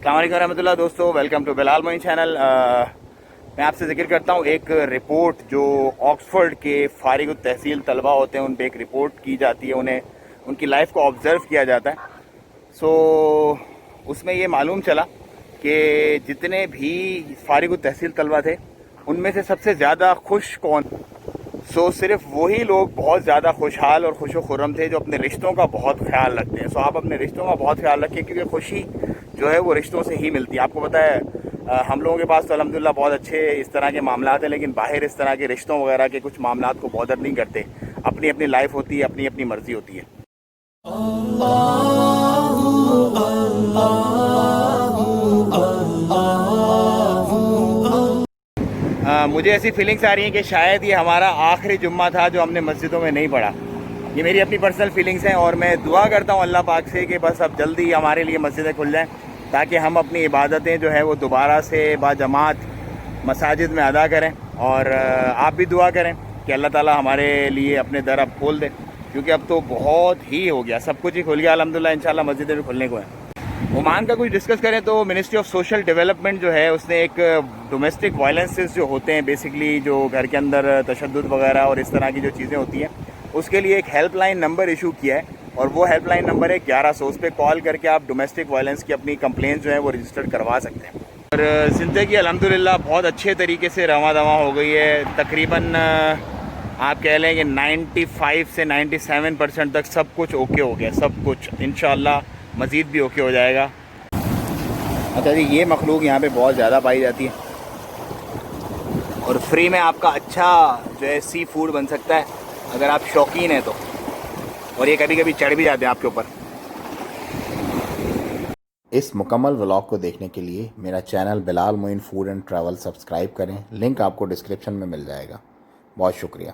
अस्सलाम वालेकुम रहमतुल्लाह। दोस्तों, welcome to Bilal Moin channel. मैं आपसे जिक्र करता हूँ एक रिपोर्ट जो ऑक्सफोर्ड के फारिग तहसील तलबा होते हैं, उन पर एक रिपोर्ट की जाती है, उन्हें उनकी लाइफ को ऑब्ज़र्व किया जाता है। सो उसमें ये मालूम चला कि जितने भी फारिग तहसील तलबा थे उनमें से सबसे ज़्यादा खुश कौन। सिर्फ वही लोग बहुत ज़्यादा खुशहाल और खुश खुर्रम थे जो अपने रिश्तों का बहुत ख्याल रखते हैं। आप अपने रिश्तों का बहुत ख्याल रखें, क्योंकि खुशी जो है वो रिश्तों से ही मिलती है। आपको पता है, हम लोगों के पास तो अल्हम्दुलिल्लाह बहुत अच्छे इस तरह के मामलात हैं, लेकिन बाहर इस तरह के रिश्तों वगैरह के कुछ मामलात को बॉदर नहीं करते। अपनी अपनी लाइफ होती है, अपनी अपनी मर्जी होती है। मुझे ऐसी फीलिंग्स आ रही हैं कि शायद ये हमारा आखिरी जुम्मा था जो हमने मस्जिदों में नहीं पढ़ा। ये मेरी अपनी पर्सनल फीलिंग्स हैं और मैं दुआ करता हूँ अल्लाह पाक से कि बस अब जल्दी हमारे लिए मस्जिदें खुल जाएँ, ताकि हम अपनी इबादतें जो है वो दोबारा से बाजमात मसाजिद में अदा करें। और आप भी दुआ करें कि अल्लाह ताला हमारे लिए अपने दर अब खोल दे, क्योंकि अब तो बहुत ही हो गया, सब कुछ ही खुल गया अल्हम्दुलिल्लाह। इंशाल्लाह मस्जिदें भी खुलने को हैं। ओमान का कुछ डिस्कस करें तो मिनिस्ट्री ऑफ सोशल डेवलपमेंट जो है उसने एक डोमेस्टिक वायलेंसेस जो होते हैं, बेसिकली जो घर के अंदर तशद्दुद वगैरह और इस तरह की जो चीज़ें होती हैं, उसके लिए एक हेल्पलाइन नंबर इशू किया है। और वो हेल्पलाइन नंबर है 1100। उस पर कॉल करके आप डोमेस्टिक वायलेंस की अपनी कंप्लेंट जो है वो रजिस्टर करवा सकते हैं। और ज़िंदगी अल्हम्दुलिल्लाह बहुत अच्छे तरीके से रवा दवा हो गई है। तकरीबन आप कह लें कि 95 से 97% तक सब कुछ ओके हो गया, सब कुछ। इंशाल्लाह मज़ीद भी ओके हो जाएगा। अच्छा जी, ये मखलूक यहाँ पे बहुत ज़्यादा पाई जाती है और फ्री में आपका अच्छा जो है सी फूड बन सकता है अगर आप शौकीन हैं तो। और ये कभी कभी चढ़ भी जाते हैं आपके ऊपर। इस मुकम्मल व्लॉग को देखने के लिए मेरा channel Bilal Moin food and travel subscribe करें। लिंक आपको डिस्क्रिप्शन में मिल जाएगा। बहुत शुक्रिया।